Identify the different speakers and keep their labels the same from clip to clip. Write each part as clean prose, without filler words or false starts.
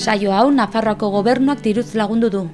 Speaker 1: Saio hau Nafarroako gobernuak diruz lagundu du.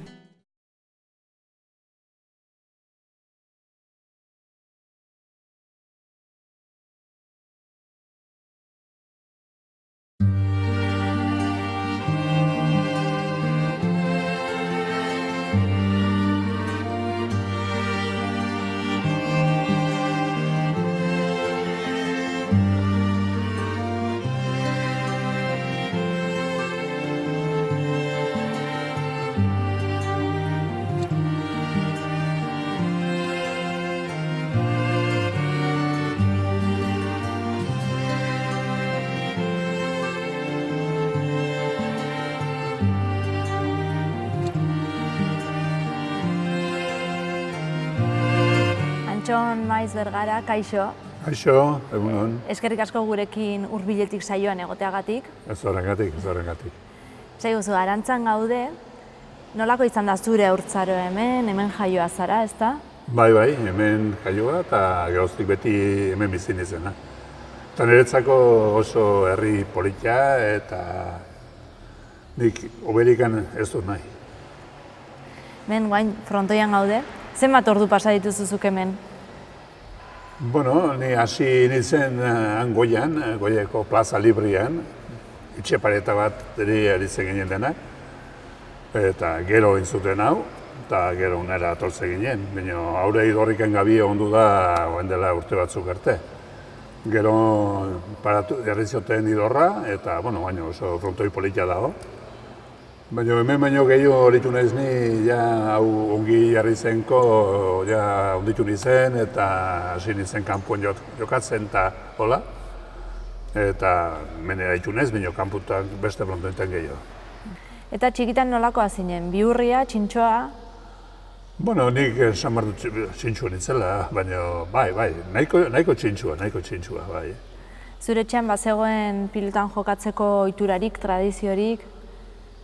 Speaker 2: Antxon Maiz Bergara, kaixo.
Speaker 3: Kaixo, egunon.
Speaker 2: Eskerrik asko gurekin hurbiletik saioan egoteagatik.
Speaker 3: Ez horrengatik.
Speaker 2: Zai guzu, Arantzan gaude, nolako izan da zure haurtzaro hemen jaioa zara, ezta?
Speaker 3: Bai, hemen jaioa eta geroztik beti hemen bizi nizena. Eta niretzako oso herri polita eta nik oberikan ez dut nahi.
Speaker 2: Hemen guain frontoian gaude, zenbat ordu pasa dituzuzuk hemen?
Speaker 3: Bueno, ni hasi nintzen Goian, Goiako Plaza Librian, etxe pareta bat aritzen ginen denak. Eta gero intzuten hau, eta gero unera atortze ginen. Baina haure idorriken gabi ondu da oen dela urte batzuk arte. Gero jarri zioten idorra, eta baina oso frontoi polita dago. Baina hemen baino gehiago horitu naiz ni, hau ongi jarri zenko, onditu nizen eta hasi nizen kanpoan jokatzen eta hola. Eta menera ditu naiz, baina kanputan beste frontoetan gehiago.
Speaker 2: Eta txikitan nolakoa zinen, bihurria, txintxoa?
Speaker 3: Bueno, nik esan behar dut txintxua nintzela, baina bai, nahiko txintxua, bai.
Speaker 2: Zure etxean bazegoen pilotan jokatzeko ohiturarik, tradiziorik?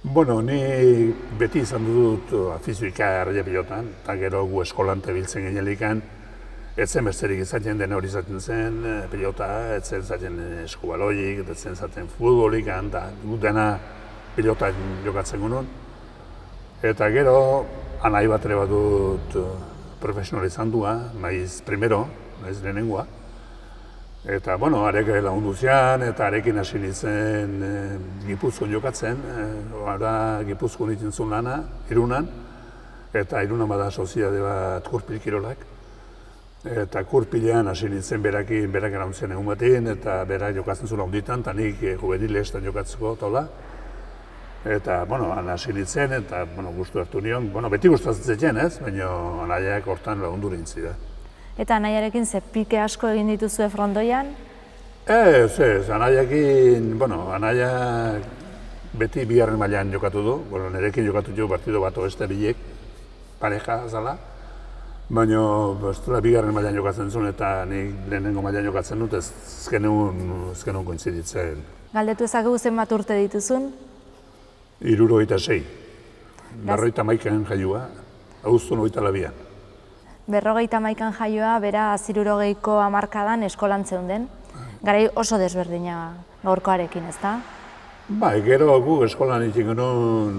Speaker 3: Bueno, ni beti izan dut afizioika erraia pilotan, eta gero gu eskolan tebiltzen genelikan, ez zen besterik izaten den hori izaten zen pilota, ez zen zaten eskubaloik, ez zen zaten futbolik, eta gut dena pilota jokatzen gunun. Eta gero, anai bat ere bat dut profesionalizandua, maiz primero, maiz lehenengoa. Eta, arek lagundu zian, eta arekin hasi nintzen Gipuzkoan jokatzen. Gipuzkoan nintzen zuen lana, Irunan, eta Irunan bada soziade bat Kurpil Kirolak. Eta Kurpilean hasi nintzen berak erauntzen egun batean, eta berak jokatzen zuen handitan, eta nik juvenilestan jokatzeko taula. Eta, han hasi nintzen, eta gustu hartu nion. Beti gustatzen zen ez, baina anaiak hortan lagundu nintzen da.
Speaker 2: Eta anaiarekin ze pike asko egin dituzue frontoian?
Speaker 3: Ez, anaiakin, anaiak beti bigarren mailan jokatu du. Nirekin jokatu du partido bat beste bilek, pareja zala. Baina, bigarren mailan jokatzen zuen eta nik lehenengo mailan jokatzen dut, ez genuen kointziditzen.
Speaker 2: Galdetu ezakegu zenbat urte dituzun?
Speaker 3: 76. 51 jaioa, abuztuan 22an.
Speaker 2: 51an jaioa, bera 60ko hamarkadan eskolan zeunden. Garai oso desberdina gaurkoarekin, ezta?
Speaker 3: Gero gu eskolan ikin genuen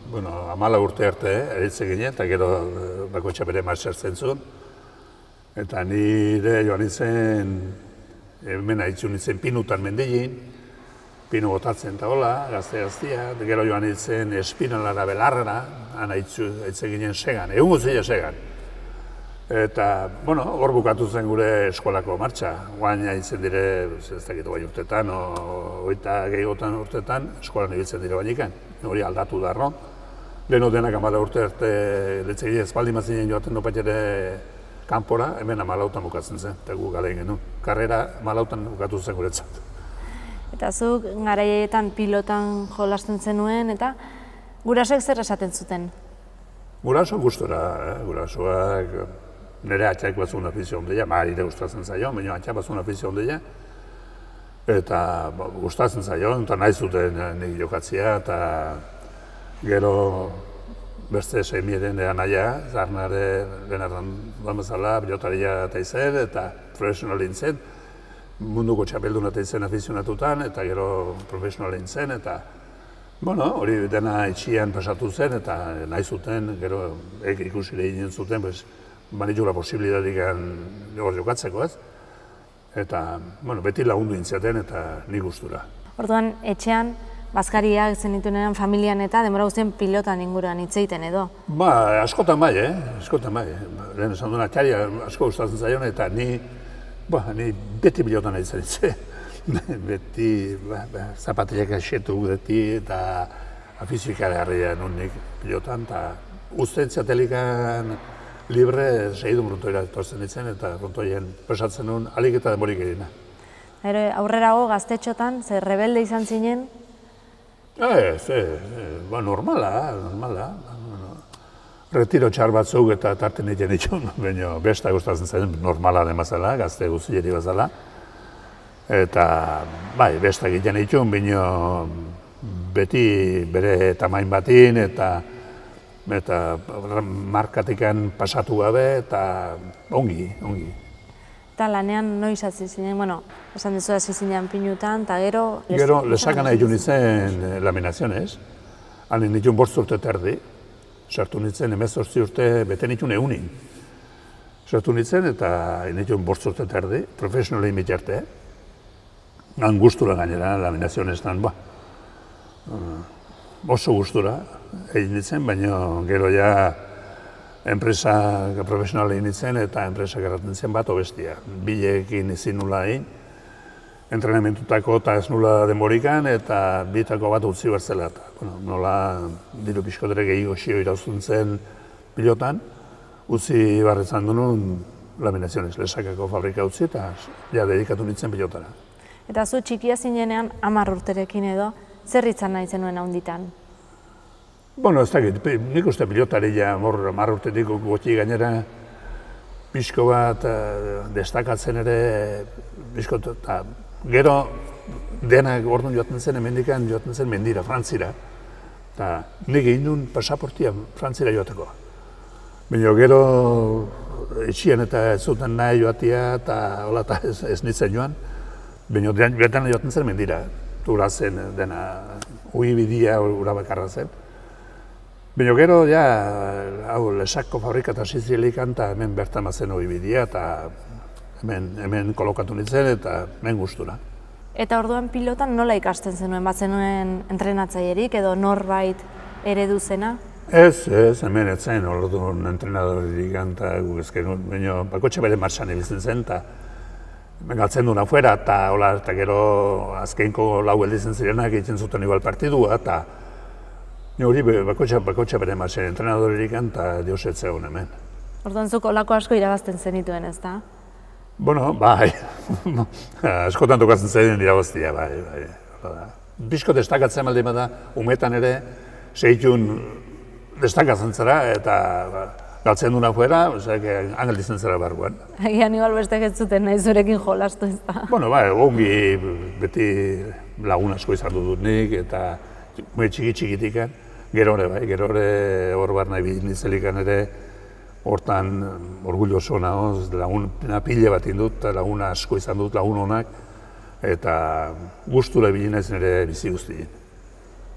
Speaker 3: 14 urte arte eritzen ginen, eta gero bakoitza bere marxartzen zuen. Eta nire joan nintzen, hemen haitzun nintzen Pinutan mendigin, Pinu botatzen eta hola, gazte-gaztia, gero joan nintzen Espinalara Belarra, han haitzen ginen Segan, egun guztia Segan. Eta, hor bukatu zen gure eskolako martxa. Guain haitzen dire, ez dakit bai urtetan, oita gehiagotan urtetan, eskolan ibiltzen dire bainikan. Hori aldatu da, no? Leheno denak 14 urte arte letzegile espaldi mazinen joaten dopat ere kanpora, hemen 14 bukatzen zen, eta gu galein genuen. Karrera 14 bukatu zen guretzat.
Speaker 2: Eta zuk garaietan pilotan jolasten zenuen, eta gurasoek zer esaten zuten?
Speaker 3: Guraso gustora, gurasoak nire atxaik batzun afizio ondila, nire gustatzen zaio, baina atxaik batzun afizio ondila. Eta gustatzen zaio, eta nahi zuten nik jokatzia, eta gero beste semieren anaia, Zarnare Leonardan bezala, pilotaria eta izen, eta profesional nintzen. Munduko txapeldun eta izen afizionatutan, eta gero profesional nintzen, eta Bueno, hori dena etxian pasatu zen eta nahi zuten, gero ikusi egin zuten, banitxura posibilitatik hor jokatzeko, ez? Eta, bueno, beti lagundu intzaten eta nik gustura.
Speaker 2: Orduan, etxean, bazkariak zenituenean familian eta denbora guztien pilotan inguruan hitz egiten edo?
Speaker 3: Ba, askotan bai, askotan bai. Lehen esan duena, txari asko gustatzen zaion eta ni beti pilotan nahi zen. Beti, zapatilak esetu beti eta afizikara harria nondik pilotan, eta usten zatelikan libre segidun frontoira etortzen ditzen eta frontoien pasatzen nuen alik eta denborik egina.
Speaker 2: Aurrerago gaztetxotan, zer rebelde izan zinen?
Speaker 3: Normala. Retiro txar batzuk eta tarten egiten ditun, baina besta gustatzen zen normala den bazala, gazte guztieri bazala. Eta, bai, besta egiten ditun, baina beti bere tamain batin eta markatikan pasatu gabe eta ongi.
Speaker 2: Eta lanean noiz hasi zinen, esan duzu hasi zinen pinutan, eta gero...
Speaker 3: Gero, lesakan nahi nintzen laminazionez, han nituen 5 urte terdi, sartu nintzen 18 urte bete nituen egunin. Sartu nintzen eta nituen 5 urte terdi, profesionalein bitarte, han gustura gainera laminazioneztan, oso gustura egin nintzen, baina gero ja enpresa profesionala egin nintzen eta enpresa garratzen zen bat obestia. Bileekin ezin nula egin, entrenamentutako eta ez nula denborikan eta bitako bat utzi berzela. Nola diru pixkotere gehiago xio irauzten zen pilotan, utzi barretzan duen laminazionez, lesakako fabrika utzi eta ja dedikatu nintzen pilotara.
Speaker 2: Eta zu txikia zinenean 10 urterekin edo, zer izan nahi zenuen handitan?
Speaker 3: Bueno, ez dakit, nik uste pilotari ja 10 urtetik goti gainera pixko bat destakatzen ere, eta gero denak orduan joaten zen, hemendikan joaten zen mendira, Frantzira. Eta nik egin duen pasaportia Frantzira joateko. Baina gero etxian eta ez zuten nahi joatia eta hola eta ez nintzen joan. Baina dena joaten zen mendira, ura zen dena, uibidia ura bakarra zen. Baina gero, lesako fabrika eta sizilikan eta hemen bertan bazen uibidia eta hemen kolokatu nintzen eta hemen gustura.
Speaker 2: Eta orduan pilotan nola ikasten zenuen? Bat zenuen entrenatzaierik edo norbait eredu zena?
Speaker 3: Ez, hemen ez zen orduan entrenadorerik eta baina bakotxe bere martxan ibiltzen zen eta galtzen duen afuera eta gero azkenko lau gelditzen zirenak egiten zuten igual partidua eta hori bakotxe bere martxan entrenadorerik eta diosetze egon hemen.
Speaker 2: Orduan zuk olako asko irabazten zenituen, ez da?
Speaker 3: Bueno, bai, askotan tokatzen zen irabaztia, bai. Bizko destakatzen baldin bada, umetan ere, segitun destakatzen zera eta galtzen duna fuera, angel dizen zera barguan.
Speaker 2: Agian igual bestek ez zuten nahi zurekin jolastu, ez da?
Speaker 3: Bueno, bai, ongi beti lagun asko izan dut nik eta txiki-txikitik, gero ere hor bar nahi nizelikan ere, hortan orgulloso nagoz, laguna pile bat indut, laguna asko izan dut, lagun honak, eta gustura bilinez nire bizi guztien.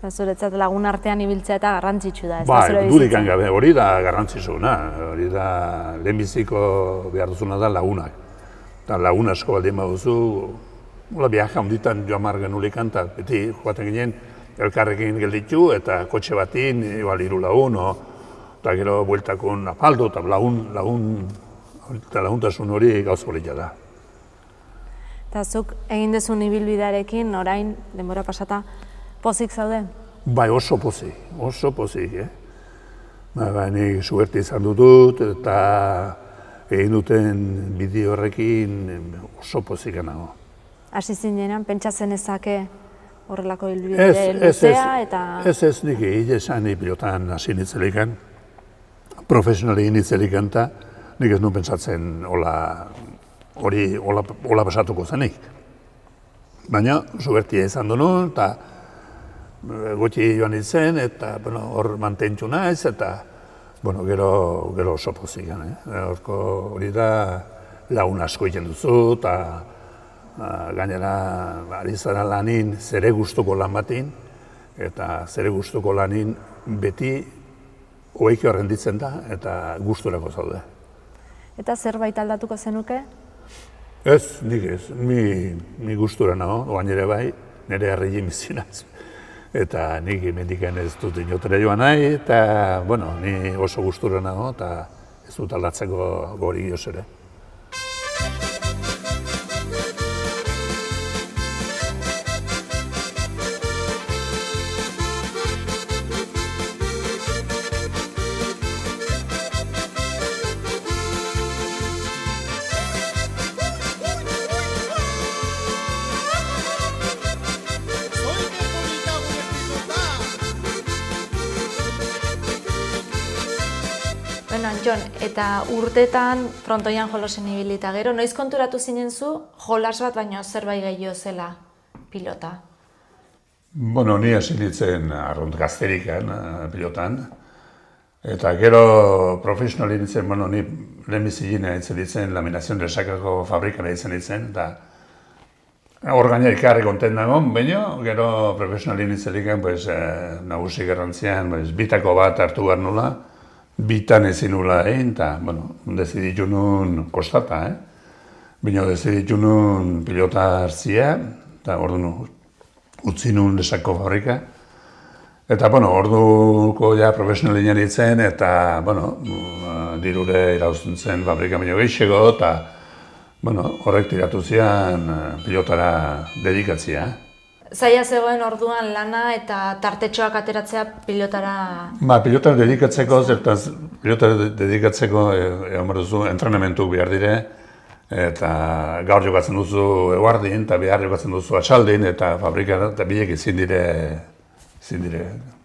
Speaker 2: Zuretzat lagun artean ibiltzea eta garrantzitsu da, ez da
Speaker 3: Ba,
Speaker 2: zure bizitza?
Speaker 3: dudikan gabe, hori da garrantzitsuna, hori da lehenbiziko behar duzuna da lagunak. Eta lagun asko baldin baduzu, hola biaja honditan joamar genulikan, eta beti joaten ginen elkarrekin gelditu eta kotxe batin, igual 3 lagun, eta gero bueltakon apaldo eta laguntasun hori gauz polita da.
Speaker 2: Eta zuk egin dezun ibilbidearekin, orain, denbora pasata, pozik zaude?
Speaker 3: Bai, oso pozik, nik suerte izan dut eta egin duten bideo horrekin oso pozik nago.
Speaker 2: Hasi zinenan, pentsatzen ezake horrelako ibilbide luzea eta...
Speaker 3: Ez, nik egin esan pilotan hasi nitzelikan, profesionali nitzelikan eta nik ez nuen pentsatzen hola pasatuko zenik. Baina, suertia izan du nuen, eta goti joan nintzen, eta hor mantentxu naiz, eta gero oso pozik. Horko hori da lagun asko egiten duzu, eta gainera ari zara lanin zere gustuko lan batin, eta zere gustuko lanin beti hoeiko renditzen da eta gusturako zaude.
Speaker 2: Eta zerbait aldatuko zenuke?
Speaker 3: Ez, nik ez, ni gustura nago, oain ere bai, nire herrien bizinaz. Eta nik mendikan ez dut inotera joan nahi, eta, bueno, ni oso gustura nago, eta ez dut aldatzeko gori gioz ere.
Speaker 2: Bueno, Antxon, eta urtetan frontoian jolosen ibilita gero, noiz konturatu zinen zu jolas bat baino zerbait gehiago zela pilota?
Speaker 3: Bueno, ni hasi nintzen arrunt gazterikan pilotan, eta gero profesionali nintzen, bueno, ni lehenbizigin nintzen ditzen laminazion desakako fabrikan nintzen ditzen, eta hor gaina ikarri konten dagoen, baina gero profesionali nintzen diken, pues, nagusi garrantzian, pues, bitako bat hartu behar nula, bitan ezin nula egin, eta, bueno, deziditu nun kostata, Baina deziditu nun pilota hartzia, eta orduan utzi nun desako fabrika. Eta, bueno, orduko ja profesionalina nintzen, eta, bueno, dirure irauzten zen fabrika baino gehiago, eta, bueno, horrek tiratu zian pilotara dedikatzia.
Speaker 2: Zaila zegoen orduan lana eta tartetxoak ateratzea pilotara...
Speaker 3: Pilotara dedikatzeko, zertaz, pilotara dedikatzeko, entrenamentu behar dire, eta gaur jokatzen duzu eguardin, eta behar jokatzen duzu atxaldin, eta fabrikara, eta bilek ezin dire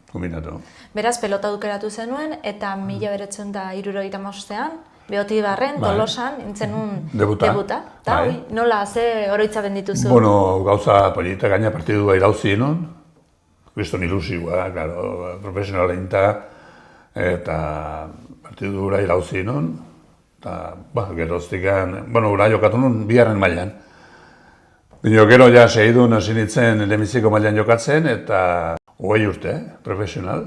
Speaker 3: kombinatu.
Speaker 2: Beraz, pelota dukeratu zenuen, eta 1975ean, Beotibarren, Tolosan, nintzen nun debuta. Eta nola, ze oroitzapen dituzu?
Speaker 3: Bueno, gauza polita gaina partidua irauzi nun, kriston ilusioa, claro, profesionala inta, eta partidura irauzi nun, eta geroztikan, bueno, ura jokatu nun bigarren mailan. Bino, gero ja segidun hasi nintzen lehenbiziko mailan jokatzen, eta 20 urte, profesional.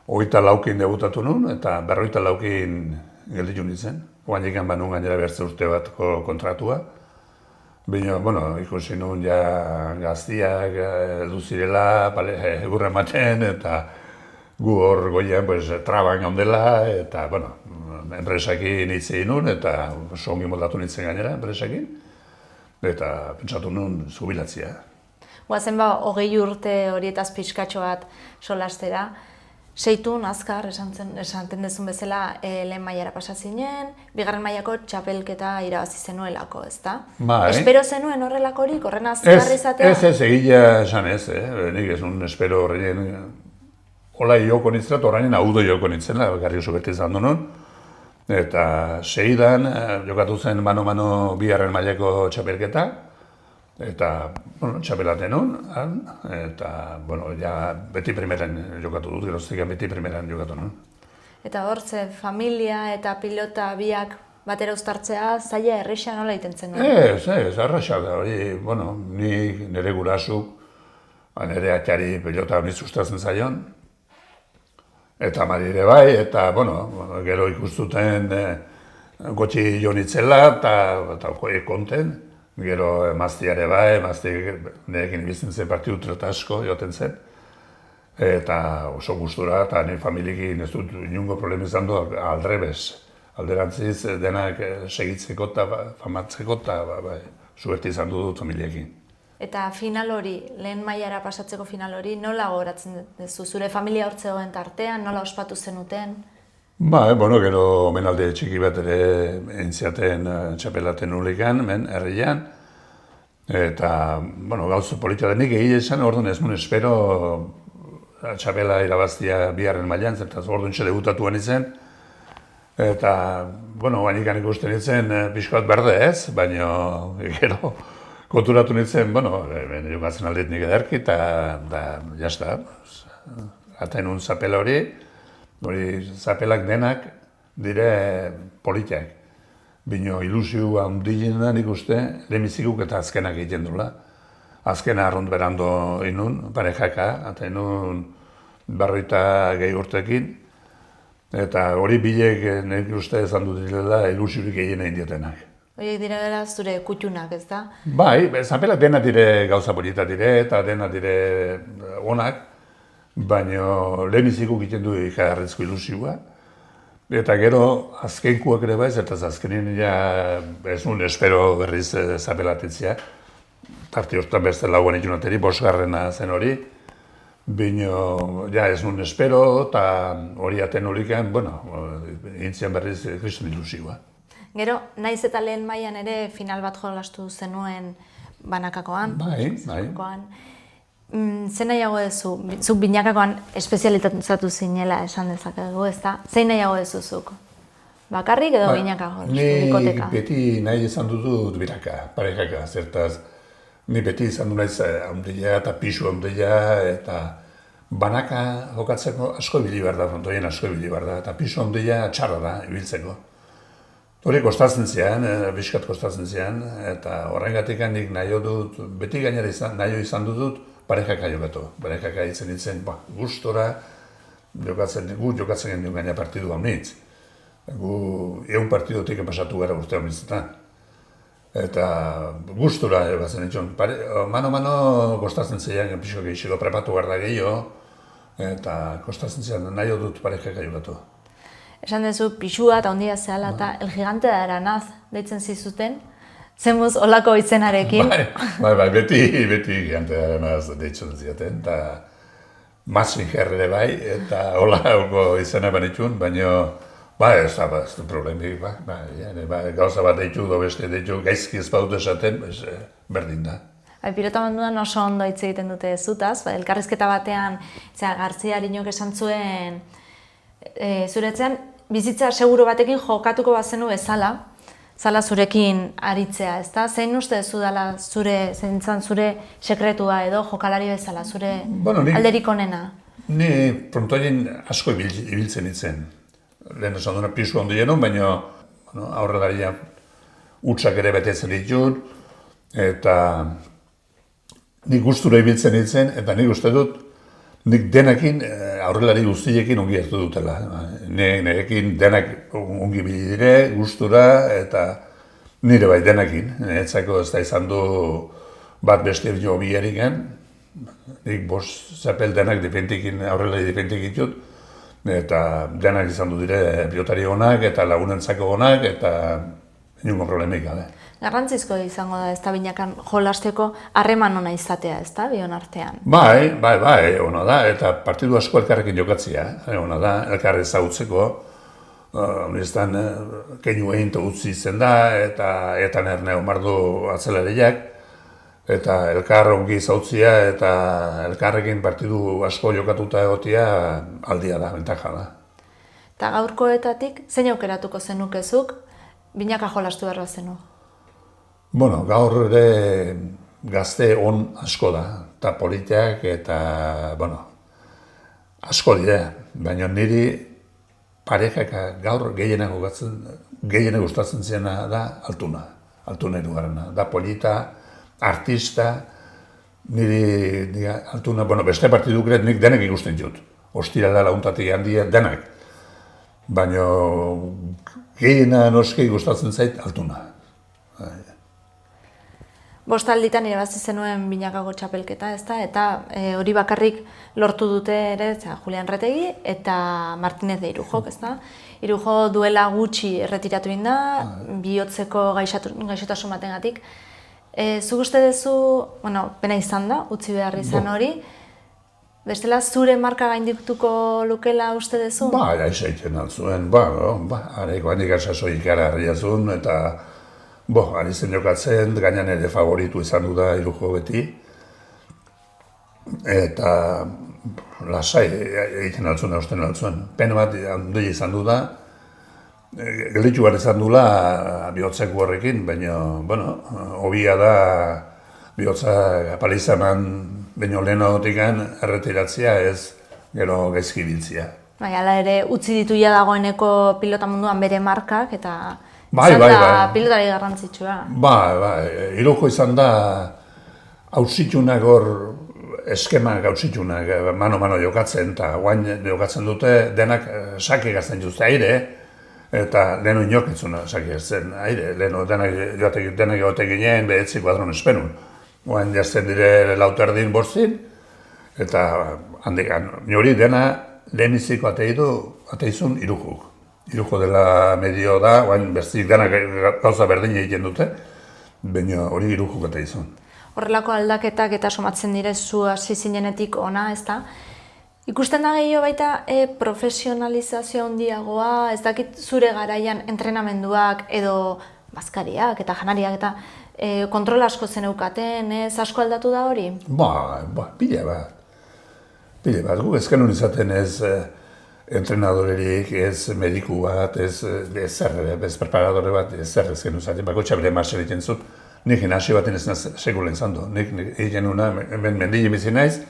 Speaker 3: 24 debutatu nun, eta 44 gelditu nintzen. Oainikan banun gainera bertze urte bat kontratua. Baina, bueno, ikusi nun ja gaztiak heldu zirela, egurra ematen, eta gu hor goian traban gaundela, eta, bueno, enpresakin hitz egin nun, eta songi moldatu nintzen gainera enpresakin, eta pentsatu nun zubilatzia.
Speaker 2: Guazen 20 urte horietaz pixkatxo bat solastera, seitun, azkar, esanten dezun bezala, lehen mailara pasazinen, bigarren mailako txapelketa irabazi zenuelako, ezta? Espero zenuen horrelakorik, horren azkar izatea?
Speaker 3: Ez, egia esan ez, nik ez nun espero horrein, hola joko nintzen, horrein haudo joko nintzen, garri oso beti izan duen, eta seidan jokatu zen mano-mano bigarren mailako txapelketa, eta, bueno, txapelaten hon, eta, bueno, ja beti primeran jokatu dut, geroztikan beti primeran jokatu non.
Speaker 2: Eta hor, ze familia eta pilota biak batera uztartzea, zaila erresa nola itentzen da?
Speaker 3: Ez, erresa da, hori, bueno, ni nire gurasuk, nire atxari pilota honi sustatzen zaion, eta marire bai, eta, bueno, gero ikustuten gotxi jo nitzela, eta konten. Gero emaztiare bai, emaztiak nirekin ibizten zen partidu trata asko joten zen. Eta oso gustura, eta nire familiekin ez dut inungo problema izan du aldrebez. Alderantziz denak segitzeko eta famatzeko eta suerti izan dut familiekin.
Speaker 2: Eta final hori, lehen mailara pasatzeko final hori, nola gogoratzen duzu? Zure familia hortzegoen tartean, nola ospatu zenuten?
Speaker 3: Bueno, gero omenaldi txiki bat ere entziaten txapelaten nulikan, herrian. Eta, bueno, gauza polita denik egile esan, orduan ez nun espero txapela irabaztia bigarren mailan, zertaz orduan txe debutatuan izan. Eta, bueno, bainikan ikusten nintzen pixko bat berde ez, baina gero konturatu nintzen, bueno, jokatzen aldit nik ederki, eta jazta, atain un zapela hori, zapelak denak dire politiak. Bino ilusio handiena nik uste, lehenbizikuk eta azkenak egiten duela. azken arrunt berando inun, parejaka, eta inun 40 urtekin, eta hori bilek nik uste esan dut direla ilusiorik egin egin diotenak.
Speaker 2: Horiek dira gara zure kutxunak, ez da?
Speaker 3: Bai, zapelak dena dire gauza polita dire, eta dena dire onak, baina leheniziko egiten du ikagarrizko ilusioa. Eta gero, azkenkuak ere baiz, eta azkenin ja ez nun espero berriz zapelatetzea. Tarte hortan beste lauan itxunateri, 5. zen hori. Bino, ja ez nun espero, eta hori aten horiken, bueno, intzian berriz kriston ilusioa.
Speaker 2: Gero, naiz eta lehen mailan ere final bat jolastu zenuen banakakoan.
Speaker 3: Bai.
Speaker 2: Zein nahiago duzu? Zuk binakakoan espezializatu zinela esan dezakegu, ez da? Zein nahiago duzu zuk? Bakarrik edo binakako?
Speaker 3: Ni beti nahi izan dut biraka, parejaka, zertaz. Ni beti izan du naiz handia eta pisu handia, eta banaka jokatzeko asko ibili behar da, frontoien asko ibili behar da, eta pisu handia txarra da ibiltzeko. Hori kostatzen zian, bizkat kostatzen zian, eta horrengatik nik nahi dut, beti gainera nahi izan dut parejaka jokatu. Parejaka hitzen, gustora jokatzen genuen gaina partidu hau nitz. Gu 100 partidutik pasatu gara urte hau nintzetan. Eta gustora jokatzen dituen. Mano kostatzen zian, pixko gehiago prepatu behar da gehiago, eta kostatzen zian nahi dut parejaka jokatu.
Speaker 2: Esan duzu, pixua eta ondia zehala eta El Gigante de Aranaz deitzen zizuten, zenbuz olako izenarekin.
Speaker 3: Bai, beti Gigante de Aranaz deitzen ziaten, eta Mazinger ere bai, eta olako izena banitxun, baina ez da problemik, gauza bat deitu, beste deitu, gaizki ez badut esaten, berdin da.
Speaker 2: Pilota munduan oso ondo hitz egiten dute zutaz, elkarrizketa batean Gartzia Arinok esan zuen, zuretzen, bizitza seguru batekin jokatuko bazenu bezala, zala zurekin aritzea, ezta? Zein uste zu dela zein zure sekretua edo jokalari bezala, zure alderik onena?
Speaker 3: Ni frontoien asko ibiltzen nintzen. Lehen esan duna pisu ondo jenun, baina aurrelaria utxak ere betetzen ditut, eta nik gustura ibiltzen nintzen, eta nik uste dut, nik denakin aurrelari guztiekin ongi hartu dutela. Nirekin denak ongi bili dire, gustura, eta nire bai denakin. Etzako ez da izan du bat beste jo bieriken. Nik 5 zapel denak aurrelari difentik ditut, eta denak izan du dire pilotari onak eta lagunentzako onak, eta inungo problemik gabe.
Speaker 2: Garrantzizko izango da, ez da binakan jolasteko harreman ona izatea, ez da, bion artean?
Speaker 3: Bai, ona da, eta partidu asko elkarrekin jokatzea, ona da, elkarre ezagutzeko. Honestan, keinu egin utzi zen da, eta erne omardu atzelariak, eta elkar ongi zautzia, eta elkarrekin partidu asko jokatuta egotia aldia da, bentaja da.
Speaker 2: Eta gaurkoetatik, zein aukeratuko zenukezuk, binaka jolastu behar zenu?
Speaker 3: Bueno, gaur ere gazte on asko da, eta politeak, eta, asko dira, baina niri parejaka gaur gehienak gustatzen ziena da Altuna hirugarrena. Da polita, artista, niri Altuna, beste partiduk nik denek ikusten dut. Ostirala laguntatik handia denak. Baina gehiena noski gustatzen zait Altuna.
Speaker 2: 5 alditan irabazi zenuen binakako txapelketa, ezta? Eta hori bakarrik lortu dute ere, Julian Retegi eta Martinez de Irujok, ezta? Irujo duela gutxi erretiratu egin da, bihotzeko gaixotasun batengatik. Zuk uste duzu, pena izan da, utzi behar izan hori, bestela zure marka gaindituko lukela uste duzu?
Speaker 3: Aizaiten altzuen, areiko handik asasoik gara harriazun, eta ari zen jokatzen, gainan ere favoritu izan du da Irujo beti. Eta lasai egiten altzuen, eusten altzuen. Pena bat handia izan du da, gelditu behar izan dula bihotzeko horrekin, baina, hobia da bihotza palizaman baino lehenagotik erretiratzea ez gero gaizki biltzea.
Speaker 2: Hala ere, utzi ditu ja dagoeneko pilota munduan bere markak eta
Speaker 3: Bai.
Speaker 2: pilotari garrantzitsua.
Speaker 3: Irujo izan da hausitunak hor, eskemak hausitunak mano-mano jokatzen, eta guain jokatzen dute denak sake gazten juzte aire, eta lehenu inokitzuna sake gazten aire, lehenu denak joate ginen, behetzi kuadron espenun. Guain jazten dire lauterdin borzin, eta handikan, nori dena leheniziko ateizun irukuk. Iruko dela medio da, guain berzik denak gauza berdin egiten dute, baina hori irukuk ateizun.
Speaker 2: Horrelako aldaketak eta somatzen dire zu hasi zinenetik ona, ezta? Ikusten da gehiago baita profesionalizazio handiagoa, ez dakit zure garaian entrenamenduak edo bazkariak eta janariak eta kontrol asko zeneukaten, ez asko aldatu da hori?
Speaker 3: Pila bat. Guk ezkenun izaten ez entrenadorerik, ez mediku bat, ez preparadore bat, ez zer ezkenun izaten, bako txabere marxer egiten zut. Nik hasi baten ez naz sekulen zandu. Nik egiten nuna, mendilin bizi naiz,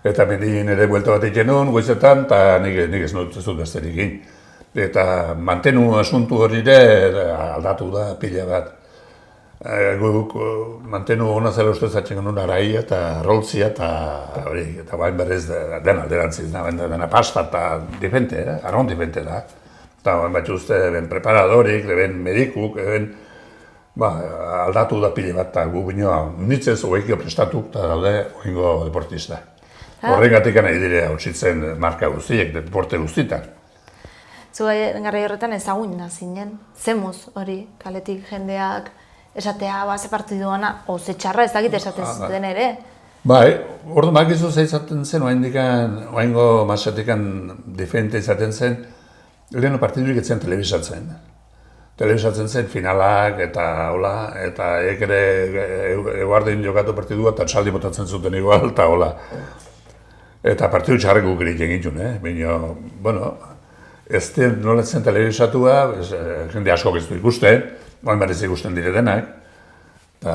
Speaker 3: eta mendilin ere buelta bat egiten nuen, goizetan, eta nik ez dut besterik egin. Eta mantenu asuntu hori ere aldatu da pila bat. Guk mantenu hona zela ustez atzen genuen araia eta roltzia eta hori, eta bain berrez dena alderantziz, dena pasta eta dipente, arron dipente da. Eta bain bat uste, ben preparadorik, ben medikuk, aldatu da pile bat, eta gu binoa nitzez oekio prestatuk eta daude oingo deportista. Horrengatik nahi dire hautsitzen marka guztiek, deporte guztietan.
Speaker 2: Zu garai horretan ezagun da zinen, zemuz hori, kaletik jendeak esatea, ze partidu ona, ze txarra ez dakit esaten zuten ere.
Speaker 3: Bai, orduan bakizu izaten zen, oaingo masatikan diferente izaten zen, leheno partidurik etzen telebisatzen. Telebisatzen zen finalak eta hola, eta ere eguardein jokatu partidua eta txaldi botatzen zuten igual, eta hola. Eta partidu txarrek gukirik egin baina, bueno, ez den noletzen telebisatua, jende askok ez du ikusten, oain berriz ikusten dire denak, eta,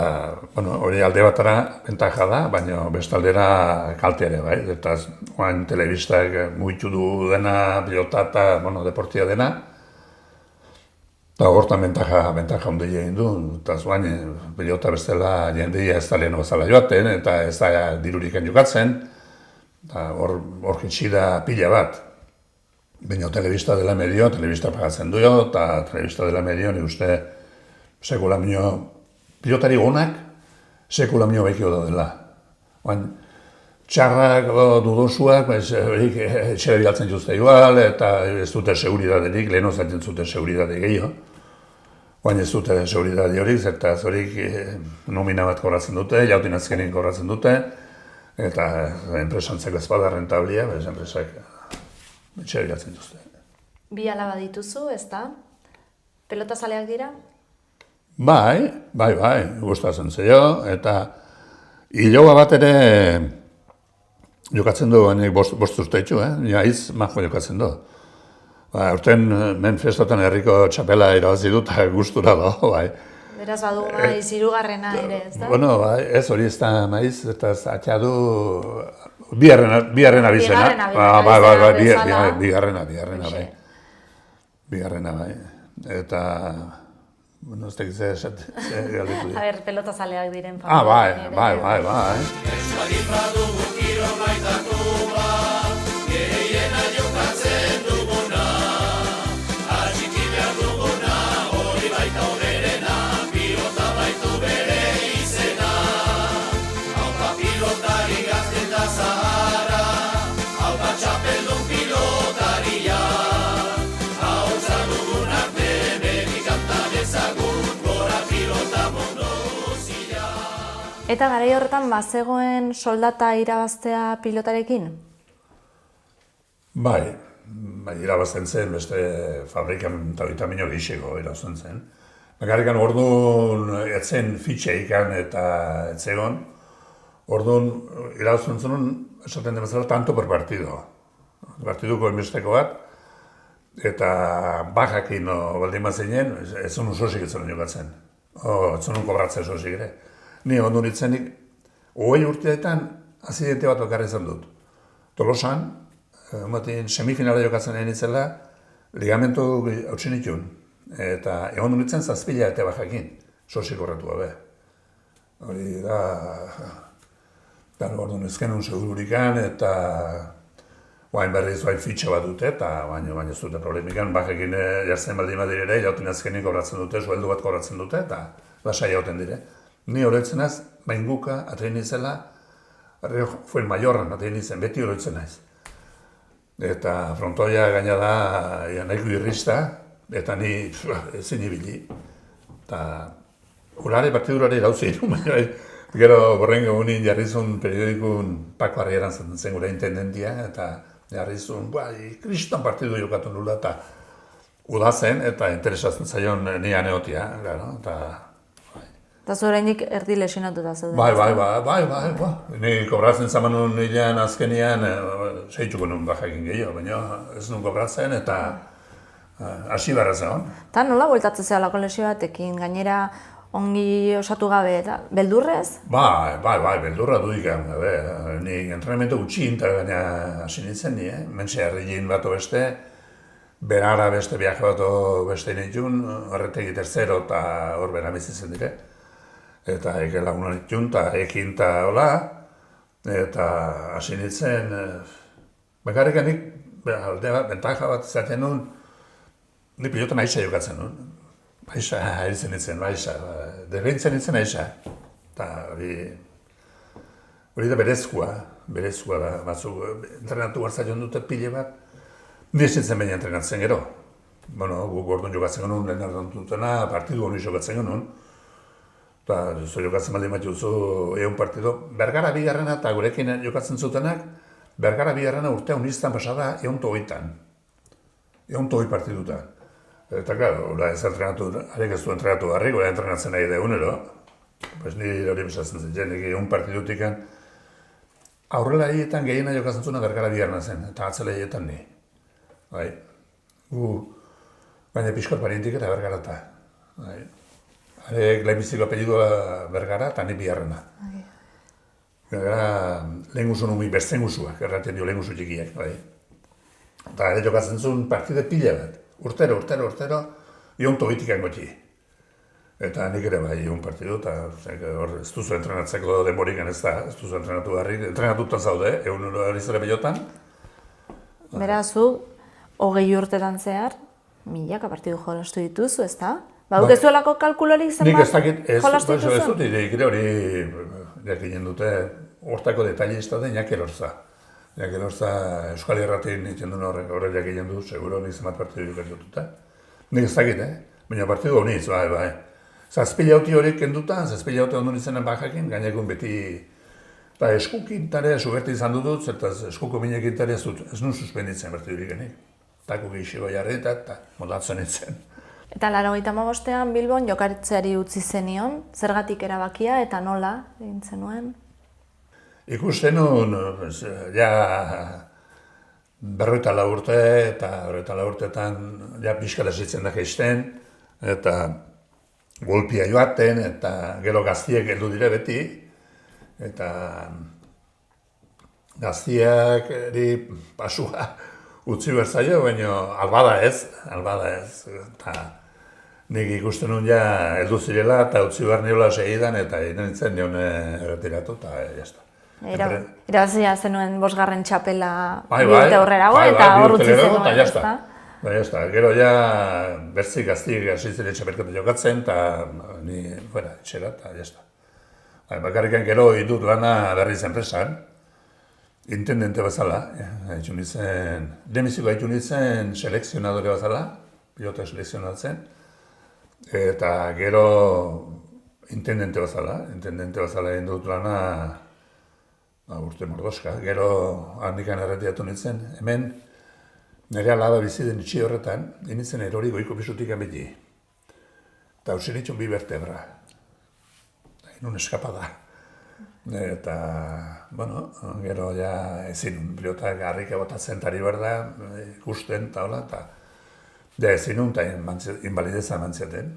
Speaker 3: bueno, hori alde batara bentaja da, baina bestaldera kalte ere, bai, eta oain telebistak mugitu du dena, pilota eta, bueno, deportia dena, eta hortan bentaja hundi egin du, eta zuain, pilota bestela jendeia ez da leheno bezala joaten, eta ez da diruriken jokatzen, eta hor jitsi da pila bat. Baina telebista dela medio, telebista pagatzen du jo, eta telebista dela medio, nik uste sekula minio, pilotari gonak, sekula minio behikio da dela. Txarrak, dudosuak, etxera bialtzen juzte igual, eta ez dute seguridaderik, leheno zaten zuten seguridade gehiago. Baina ez dute seguridade horik, zertaz horik nomina bat kobratzen dute, jautin azkenin kobratzen dute, eta enpresantzeko ez bada rentablia, bez enpresak etxera bialtzen juzte.
Speaker 2: Bi alaba dituzu, ez da? Pelotazaleak dira?
Speaker 3: Bai, gustatzen zeio, eta hiloa bat ere jokatzen du, bost urte itxu, jaiz majo jokatzen du. Urten, men festotan herriko txapela irabazi dut, gustura da, bai.
Speaker 2: Beraz badu maiz, hirugarrena ere, ez da?
Speaker 3: Bueno, ez hori ez da maiz, eta atxa du bigarrena bizena. Bigarrena, bai. Eta, bueno, ez tekiz galditu dira.
Speaker 2: A ber, pelotazaleak diren.
Speaker 3: Bai.
Speaker 2: Eta garai horretan bazegoen soldata irabaztea pilotarekin?
Speaker 3: Bai, irabazten zen, beste fabrikan eta vitamino gehiago irabazten zen. Bakarrikan orduan etzen fitxeikan eta etzegon, orduan irabazten zen, esaten demazela, tanto per partido. Partiduko enbesteko bat, eta bajakin baldin bat zeinen, ez zuen sosik ez zuen jokatzen. Ez zuen kobratzen sosik ere. Ni ondo nitzenik, 20 urteetan azidente bat bakarra izan dut. Tolosan, semifinala jokatzen egin itzela, ligamentu hautsi nituen. Eta egon nitzen zazpila eta bajakin, sosik horretu gabe. Hori da, orduan ez genuen segururikan, eta guain berriz bai fitxa bat dute, eta baina ez dute problemikan, bajekin jartzen baldin badirere, jauten azkenik kobratzen dute, sueldu bat kobratzen dute, eta lasai jauten dire. Ni horretzen az, bainguka, atrein izela, Fuen Mayorran atrein izen, beti horretzen naiz. Eta frontoia gaina da, nahiko irrista, eta ni ezin ibili. Eta urare partidurare irauzi iru, baina gero borrengo egunin jarrizun periodikun Pako Arrieran zen gure intendentia, eta jarrizun, kriston partidu jokatu nula, eta udazen, eta interesatzen zaion nian egotia, eta...
Speaker 2: Eta zureinik erdi lesionatuta zeuden.
Speaker 3: Bai. Ni kobratzen zamanun nilean azkenian, seitzuko nun bajakin gehiago, baina ez nun kobratzen, eta hasi barra zegoen.
Speaker 2: Eta nola bueltatzen zehalako lesio batekin, gainera ongi osatu gabe eta beldurrez?
Speaker 3: Bai, beldurra duikan gabe. Ni entrenamendu gutxi eta gaina hasi nintzen ni, mentxe herriin bat beste, berara beste viaje bat beste nitun, horretegi tercero eta hor bera bizitzen dire. Eta eke lagunan itun, eta ekin eta hola, eta hasi nintzen, bakarrik nik, bentaja bat izaten nuen, ni pilotan aixa jokatzen nuen. Aixa, haritzen nintzen, aixa, derreintzen nintzen aixa. Eta hori da berezkoa da, batzuk entrenatu hartzaion dute pile bat, ni esintzen baina entrenatzen gero. Bueno, guk orduan jokatzen genuen, lehen ardon dutena, partidu honi jokatzen genuen. Eta jokatzen baldin bat juzu egun partido. Bergara bigarrena eta gurekin jokatzen zutenak, Bergara bigarrena urtea uniztan pasada egun togitan. Egun togi partidutan. Eta klaro, ez entrenatu, harek ez du entrenatu garri, gure entrenatzen nahi da egunero. Pues ni hori besatzen zen, egun partidutikan. Aurrela hietan gehiena jokatzen zuna Bergara bigarrena zen, eta atzela hietan ni. Bai, baina pixkot parientik eta Bergarata. Bai. Harek lehenbiziko apellidua Bergara eta ni bigarrena. Gara, lehen guzu numi bertzen guzuak, erraten dio lehen guzu txikiak. Eta ere jokatzen zuen partide pila bat. Urtero, ion togitikan goti. Eta nik ere bai, ion partidu, eta ez duzu entrenatzeko denborikan ez da, ez duzu entrenatu garri. Entrenatutan zaude, egun hori zure pilotan.
Speaker 2: Berazu, 20 urtetan zehar, milaka partidu jolastu dituzu, ez da? Baduk ez duelako kalkulorik zenbat jolastu dituzu?
Speaker 3: Nik ez dut, ikire hori jakinen dute, hortako detailista da Iñaki Elorza. Iñaki Elorza Euskal Herratin itzen duen horrek jakinen du, seguro nik zenbat partidu jokatu dute. Nik ez dakit, baina partidu honiz, bai. Zazpila hauti horiek kendutan, zazpila hauti ondo nintzenen bajakin, gainekun beti eskukintare suberti izan dut, eta eskuko minekintare ez nun suspenditzen partidurik genik. Tako gehiago jarri eta modatzen nintzen.
Speaker 2: Eta 85ean Bilbon jokaritzeari utzi zenion, zergatik erabakia eta nola egin zenuen?
Speaker 3: Ikusten nuen, ja 44 urte eta 44 urteetan ja pixka lasitzen da jaisten, eta golpia joaten, eta gero gaztiek heldu dire beti, eta gaztiak pasua utzi berzaio, baina albada ez, eta nik ikusten nuen ja heldu zirela eta utzi behar niola segidan eta nintzen nion erretiratu eta jazta.
Speaker 2: Irabazia zenuen 5. txapela bi urte aurrerago eta hor utzi zenuen, ezta?
Speaker 3: Jazta, gero ja bertzik gaztik hasi ziren txapelketa jokatzen eta ni etxera eta jazta. Bakarrikan gero ditut lana berriz enpresan, intendente bezala, demiziko haitu nintzen selekzionadore bezala, pilota selekzionatzen, eta gero intendente bezala egin dut lana urte mordoska. Gero handikan erretiratu nintzen, hemen nire alaba bizi den itxi horretan, nintzen erori goiko pisutik beti. Eta hausen itxun 2 vertebra. Nun eskapada. Eta, bueno, gero ja ezin pilotak harrika botatzen tari behar da, ikusten eta hola, eta ezin nun eta invalideza mantziaten.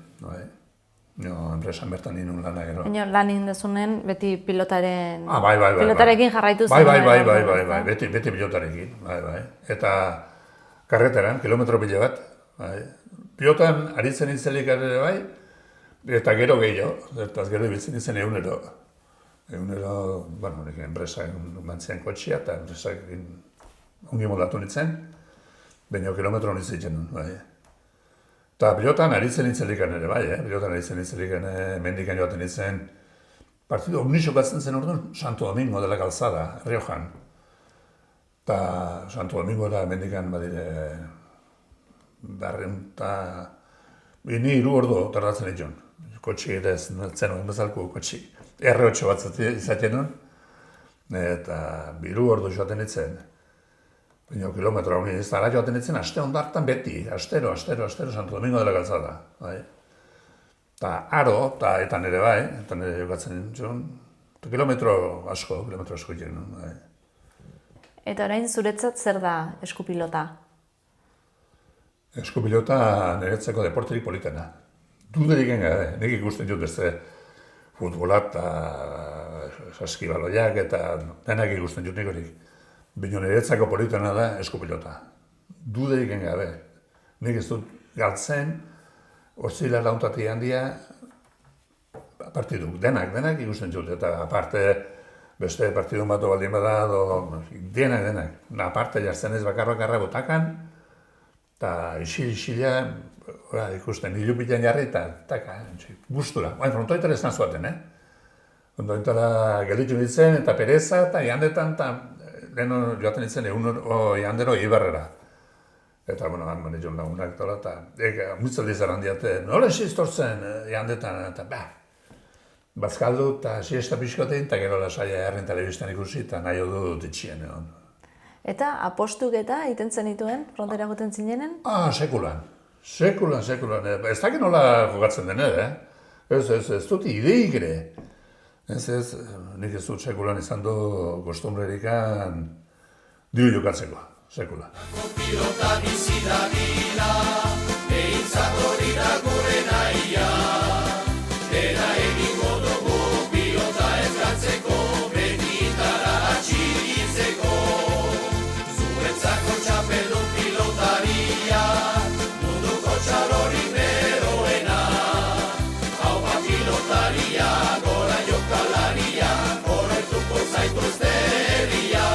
Speaker 3: Enpresan bertan ninun lana gero.
Speaker 2: Baina lan indezunen beti pilotaren...
Speaker 3: Bai.
Speaker 2: Pilotarekin jarraitu zen.
Speaker 3: Bai, beti pilotarekin, bai. Eta karreteran, kilometro pila bat, bai. Pilotan aritzen itzelik ere bai, Eta gero gehiago, eta gero ibiltzen izen egunero. Egunero, bueno, enpresa mantzian kotxia, eta enpresak ongi moldatu nintzen, baina kilometro honi zitzen nuen, bai. Eta pilotan aritzen nintzelikan ere, bai, pilotan aritzen nintzelikan, mendikan joaten nintzen, partidu omnixo batzen zen orduan, Santo Domingo dela Calzada, Riojan. Eta Santo Domingo da mendikan badire, barren eta ni 3 ordu tardatzen ditun. Kotxi ere ez zen bezalko kotxi. R8 bat izaten nuen, eta 3 ordu joaten nintzen. Baina kilometro honi ez dara joaten nintzen, aste ondartan beti, astero, Santo Domingo dela Calzada. Bai. Eta aro, eta nire bai, eta nire jokatzen nintzen, kilometro asko egiten nuen. Bai.
Speaker 2: Eta orain zuretzat zer da eskupilota?
Speaker 3: Eskupilota niretzako deporterik politena. Duderik gabe, nik ikusten dut beste futbola eta saskibaloiak eta denak ikusten dut nik horik. Baina niretzako politena da eskupilota. Duderik gabe. Nik ez dut galtzen, orzila launtati handia partiduk, denak ikusten dut. Eta aparte beste partidu batu baldin bada, denak. Aparte jartzen ez bakarra botakan, eta isila, ikusten, hilupitan jarri eta gustura. Baina frontoitara ez zuaten, Frontoitara gelditu nintzen eta pereza eta iandetan eta leheno joaten nintzen iandero Ibarrera. Eta, bueno, han manitxon lagunak eta muitzaldi zaren diate, nola esistortzen iandetan eta bazkaldu eta siesta pixkotein eta gero lasaia herrin telebistan ikusi eta nahi dut itxien egon.
Speaker 2: Eta apostuk eta egiten zenituen, frontera goten zinenen?
Speaker 3: Sekulan. Ez dakit nola jokatzen den ez dut ideik ere. Nik ez dut sekulan izan du kostumbrerikan diru jokatzeko, sekulan.
Speaker 4: Pilota bizi da bila, behintzat hori da gure nahia. Dena egingo dugu pilota ez galtzeko, benitara atxilitzeko. Zuretzako txapeldun pilotaria, munduko txalorik beroena. Haupa pilotaria, gora jokalaria, horretuko zaituzteria.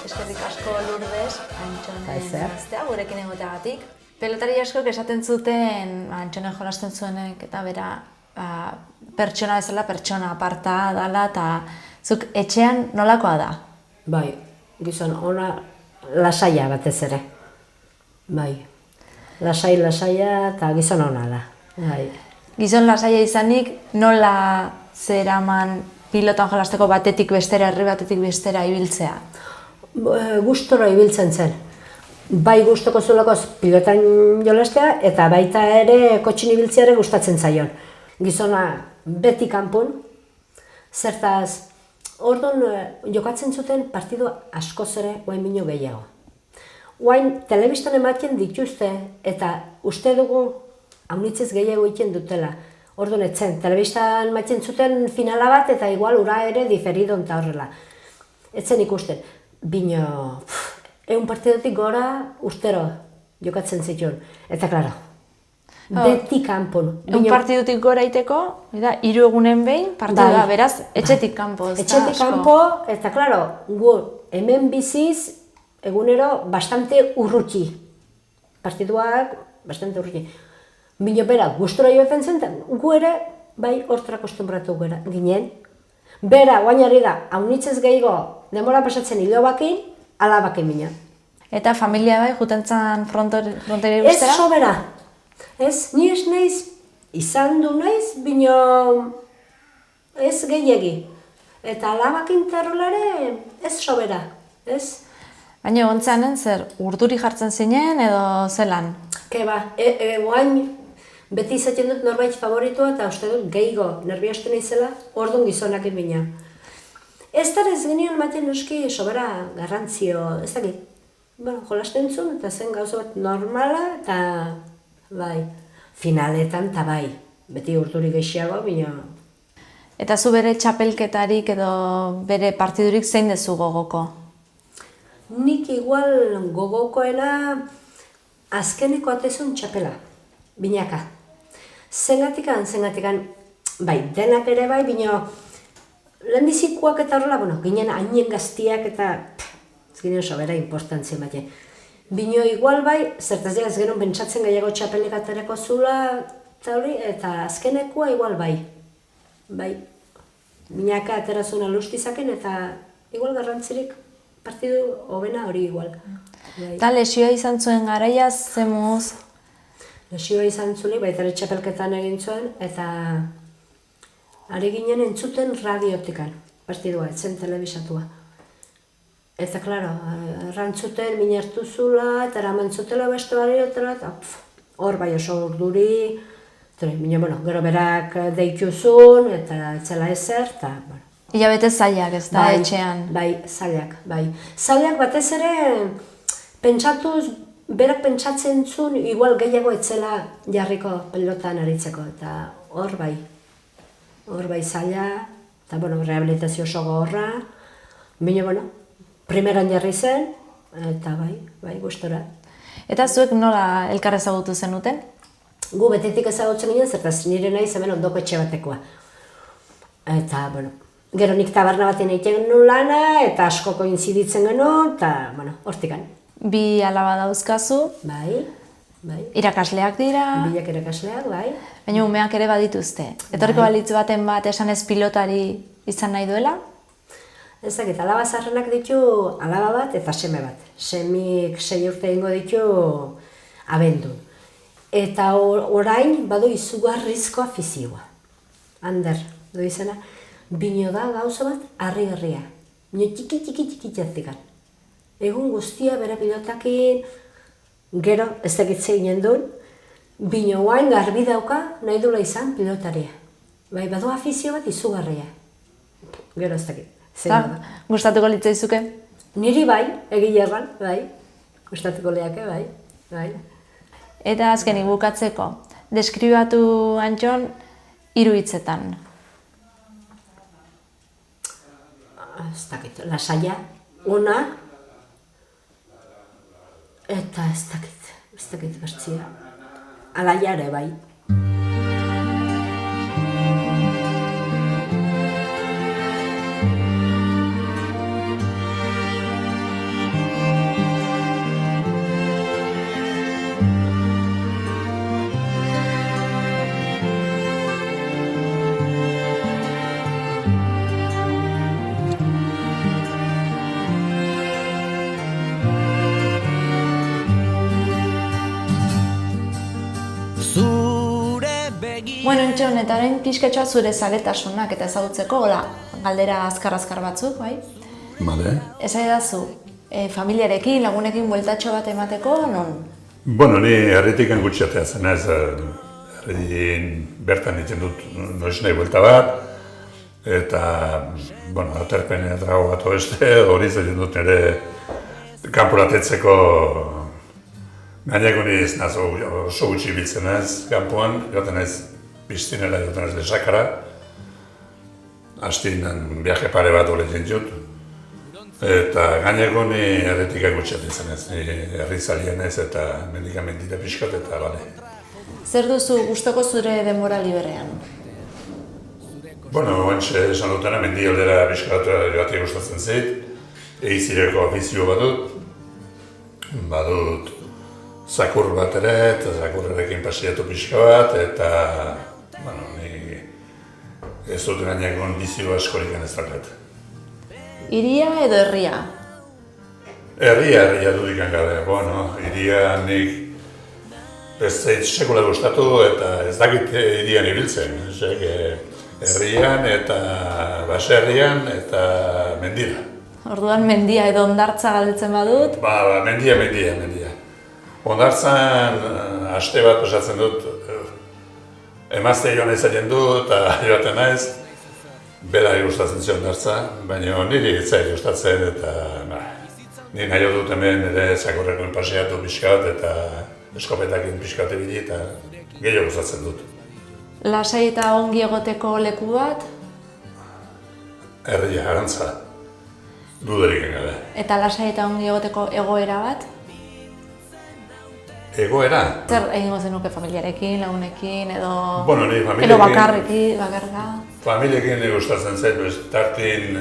Speaker 2: Eskerrik asko Lourdes, Antxonen gaztea, gurekin egoteagatik. Pelotari askok esaten zuten, Antxonen jolasten zuenek eta bera pertsona bezala pertsona aparta dela eta zuk etxean nolakoa da?
Speaker 5: Bai, gizon ona lasaia batez ere. Bai, lasaia eta gizon ona da. Bai.
Speaker 2: Gizon lasaia izanik nola zeraman pilotan jolasteko batetik bestera, herri batetik bestera ibiltzea?
Speaker 5: Gustora ibiltzen zen. Bai gustoko zuelakoz pilotan jolastea eta baita ere kotxin ibiltzea ere gustatzen zaion. Gizona beti kanpon, zertaz orduan jokatzen zuten partidu askoz ere guain bino gehiago. Guain telebistan ematen dituzte eta uste dugu haunitzez gehiago egiten dutela. Orduan etzen, telebistan ematen zuten finala bat eta igual ura ere diferidon eta horrela. Etzen ikusten. Bino, 100 partidotik gora urtero jokatzen zituen. Eta, klaro, beti kanpon.
Speaker 2: 1 partidutik gora iteko, 3 egunen behin, partidua, beraz, etxetik kanpo.
Speaker 5: Etxetik kanpo, eta, klaro, gu hemen biziz, egunero, bastante urruti. Partiduak, bastante urruti. Bino, bera, gustora joaten zen, gu ere, bai, hortara kostumbratu ginen. Bera, guainari da, haunitzez gehiago, demora pasatzen hilobakin, alabakin mina.
Speaker 2: Eta familia bai, jutentzan frontera guztera?
Speaker 5: Ez sobera. Ez, ni ez naiz, izan du naiz, bino ez gehiagi. Eta alabakin terrolare ez sobera, ez?
Speaker 2: Baina gontzanen zer, urduri jartzen zinen edo zelan?
Speaker 5: Keba, guain beti izaten dut norbait favoritua eta uste dut gehiago nerviosten izela, orduan gizonak mina. Ez da ez genion ematen noski sobera garrantzio, ez dakit. Bueno, jolasten zuen eta zen gauza bat normala eta bai, finaletan eta bai, beti urduri gehiago, bina.
Speaker 2: Eta zu bere txapelketarik edo bere partidurik zein dezu gogoko?
Speaker 5: Nik igual gogokoena azkeneko atezun txapela, binaka. Zengatikan, bai, denak ere bai, bino, lehenbizikoak eta horrela, bueno, ginen hainen gaztiak eta, ez ginen sobera importantzia bat. Bino igual bai, zertaz ez genuen pentsatzen gehiago txapelik aterako zula, eta azkenekua igual bai. Bai, minaka aterazuna lustizaken eta igual garrantzirik partidu hobena hori igual. Bai.
Speaker 2: Eta lesioa izan zuen garaiaz, zemuz?
Speaker 5: Lesioa izan zunik, baita ere txapelketan egin zuen, eta ari ginen entzuten radiotikan, partidua, etzen telebisatua. Eta, klaro, errantzuten minertu zula, eta eraman zutela beste bariotela, eta hor bai oso urduri, bueno, gero berak deituzun, eta etzela ezer, eta, bueno.
Speaker 2: Hilabete zailak ez da, etxean?
Speaker 5: Bai, zailak, bai. Zailak batez ere, pentsatuz, berak pentsatzen zuen, igual gehiago etzela jarriko pelotan aritzeko, eta hor bai zaila, eta, bueno, rehabilitazio oso gogorra, baina, bueno, primeran jarri zen, eta bai, gustora.
Speaker 2: Eta zuek nola elkar ezagutu zenuten?
Speaker 5: Gu betetik ezagutzen ginen, zertaz nire nahi hemen ondoko etxe batekoa. Eta, bueno, gero nik taberna baten egiten nuen lana, eta asko koinziditzen genuen, eta, bueno, hortikan.
Speaker 2: Bi alaba dauzkazu?
Speaker 5: Bai.
Speaker 2: Irakasleak dira?
Speaker 5: Biak irakasleak, bai.
Speaker 2: Baina umeak ere badituzte. Etorriko balitz baten bat esan ez pilotari izan nahi duela?
Speaker 5: Ez dakit, alaba zaharrenak ditu alaba bat eta seme bat. Semik 6 urte egingo ditu abendu. Eta orain badu izugarrizko afizioa. Ander, du izena, bino da gauza bat harri-garria. Bino txiki jatzikan. Egun guztia bere pilotakin, gero ez dakitze ginen duen, bino guain garbi dauka nahi dula izan pilotaria. Bai, badu afizio bat izugarria. Gero ez dakit.
Speaker 2: Gustatuko litzaizuke?
Speaker 5: Niri bai, egile erran, bai. Gustatuko leake, bai.
Speaker 2: Eta azkenik bukatzeko, deskribatu Antxon 3 hitzetan.
Speaker 5: Ez dakit, lasaia, ona, eta ez dakit bertzia. Alaia ere bai.
Speaker 2: Bueno, Antxon, eta orain pixkatxoa zure zaletasunak eta ezagutzeko, hola, galdera azkar batzuk, bai?
Speaker 3: Bale.
Speaker 2: Esaidazu, familiarekin, lagunekin bueltatxo bat emateko, non?
Speaker 3: Bueno, ni herritikan gutxiatea zen ez, herritin bertan egiten dut noiz nahi buelta bat, eta, bueno, aterpen trago bat beste, hori egiten dut nire kanporatetzeko gaineko ni ez naz oso gutxi biltzen ez, kanpoan, joten ez piztinera, joten ez lesakara, hastin viaje pare bat hori egiten dut, eta gaineko ni herritikak gutxiatea zen ez, ni herrizalien ez eta mendikamentita pixkat eta bale.
Speaker 2: Zer duzu gustoko zure denbora liberean?
Speaker 3: Bueno, oantxe esan dutena, mendialdera pixkat joatea gustatzen zait, egizireko afizio badut zakur bat ere, eta zakurrerekin pasiatu pixka bat, eta, bueno, ni ez dut gaineko bizio askorik ez dakat.
Speaker 2: Hiria edo herria?
Speaker 3: Herria dudikan gabe, bueno, hiria nik ez zait sekula gustatu eta ez dakit hirian ibiltzen. Herrian eta baserrian eta mendira.
Speaker 2: Orduan mendia edo hondartza galdetzen badut?
Speaker 3: Mendia. Hondartzan aste bat pasatzen dut, emazte joan izaten du eta joaten naiz. Berari gustatzen zion hondartza, baina niri ez zait gustatzen eta ni nahi dut hemen ere zakorrekoen paseatu pixka bat eta eskopetakin pixka bat ibili eta gehiago gustatzen dut.
Speaker 2: Lasai eta ongi egoteko leku bat?
Speaker 3: Herria, Arantza, dudarik gabe.
Speaker 2: Eta lasai eta ongi egoteko egoera bat?
Speaker 3: Egoera?
Speaker 2: Zer egingo zenuke familiarekin, lagunekin, edo...
Speaker 3: Bueno, ni familiekin...
Speaker 2: Edo bakarra?
Speaker 3: Familiekin gustatzen zait, tartin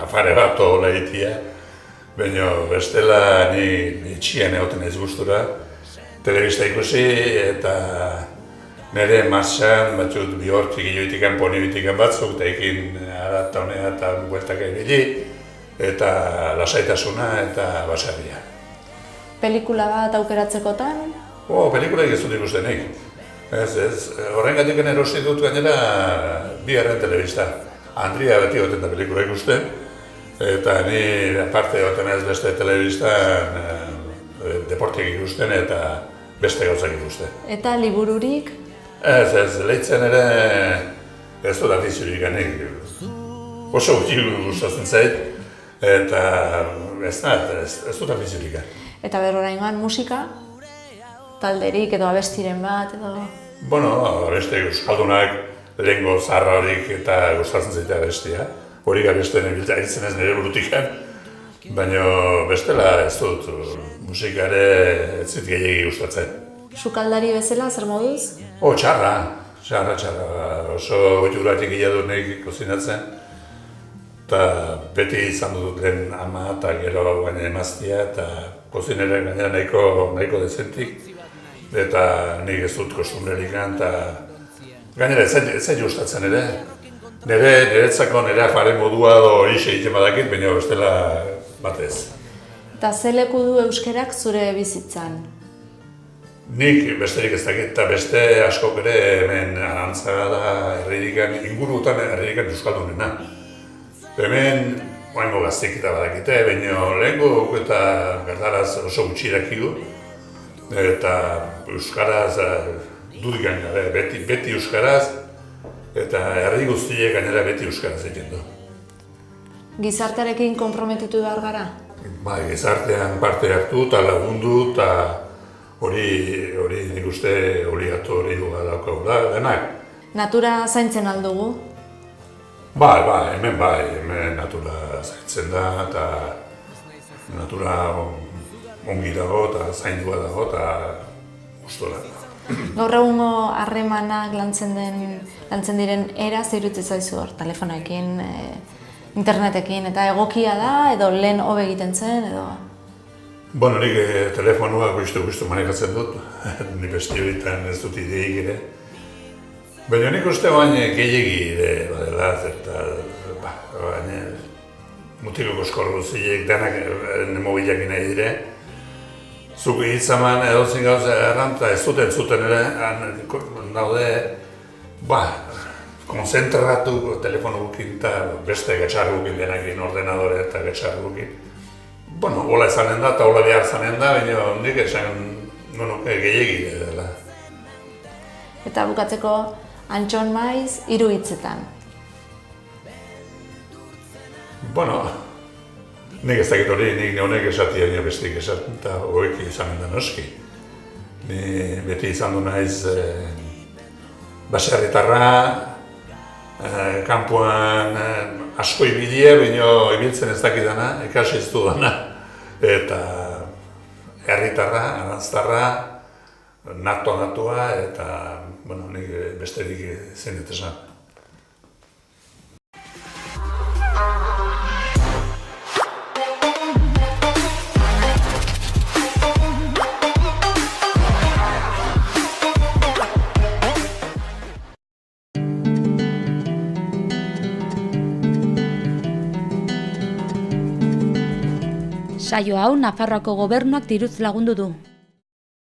Speaker 3: afare bat hola egitea. Baina bestela ni itxian egoten ez gustura. Telebista ikusi eta nire marxan batzut bi hortik ioitikan, poni bitikan batzuk, eta ekin aratonea eta bueltak egili, eta lasaitasuna eta baserria.
Speaker 2: Pelikula bat aukeratzekotan?
Speaker 3: Pelikulaik ez dut ikustenik. Horrengatik erosi dut gainera bigarren telebista. Andria beti goten da pelikula ikusten, eta ni aparte goten ez beste telebistan deportiak ikusten eta beste gauzak ikusten.
Speaker 2: Eta libururik?
Speaker 3: Ez, lehitzen ere ez dut afizurik ganik. Oso gutxi gustatzen zait, eta ez dut afizurik.
Speaker 2: Eta oraingoan musika? Talderik edo abestiren bat edo...
Speaker 3: Bueno, abeste euskaldunak lehengo zaharra horik eta gustatzen zaita abestia. Horik abesten hiltzen ez nire burutikan. Baina bestela ez dut musikare ez zit gehiagi gustatzen.
Speaker 2: Sukaldari bezala, zer moduz?
Speaker 3: Txarra. Oso juratik gila dut nahi kozinatzen. Eta beti izan dut lehen ama eta gero baina emaztia eta kozinera gainera nahiko dezentik. Eta nik ez dut kostumbrerikan eta gainera ez zait gustatzen ere. Niretzako nire afaren modua hori egiten badakit, baina bestela batez.
Speaker 2: Eta ze leku du euskerak zure bizitzan?
Speaker 3: Nik besterik ez dakit eta beste askok ere hemen Arantzaga da herridikan, ingurutan herridikan euskaldunena. Hemen oaingo gaztik eta badakite, baina lehenko eta berdaraz oso gutxi dakigu. Eta euskaraz dudikan gabe, beti euskaraz, eta herri guztiek gainera beti euskaraz egiten du.
Speaker 2: Gizartearekin konprometitu behar gara?
Speaker 3: Bai, gizartean parte hartu eta lagundu eta hori nik uste obligatu hori daukagula, denak.
Speaker 2: Natura zaintzen aldugu?
Speaker 3: Bai, hemen natura zaintzen da eta natura ongi dago eta zaindua dago eta gustola.
Speaker 2: Gaur egungo harremanak lantzen diren era iruditzen zaizu hor, telefonoekin, internetekin, eta egokia da edo lehen hobe egiten zen edo...
Speaker 3: Bueno, nik telefonua guztu manekatzen dut, ni besti horietan ez dut ideik ere. Baina nik uste baina gehiagi ere badela, eta baina mutiko koskorru zilek denak mobilak nahi dire. Zuk hitzaman edozein gauza erranta ez zuten ere, daude, konzentratu telefonu gukin eta beste gatxarru gukin denakin, ordenadore eta gatxarru gukin. Bueno, hola ezanen da eta hola behar zanen da, baina nik esan gehiagi dela.
Speaker 2: Eta bukatzeko, Antxon Maiz, 3 hitzetan.
Speaker 3: Bueno, nik ez dakit hori, nik honek esatia nio bestik esaten eta horiek izanen da noski. Ni beti izan du naiz baserritarra, kanpoan asko ibilie, baina ibiltzen ez dakidana, ikasi ez dudana. Eta herritarra, arantztarra, natua eta nik besterik zein dut esan.
Speaker 1: Saio hau Nafarroako Gobernuak diruz lagundu du.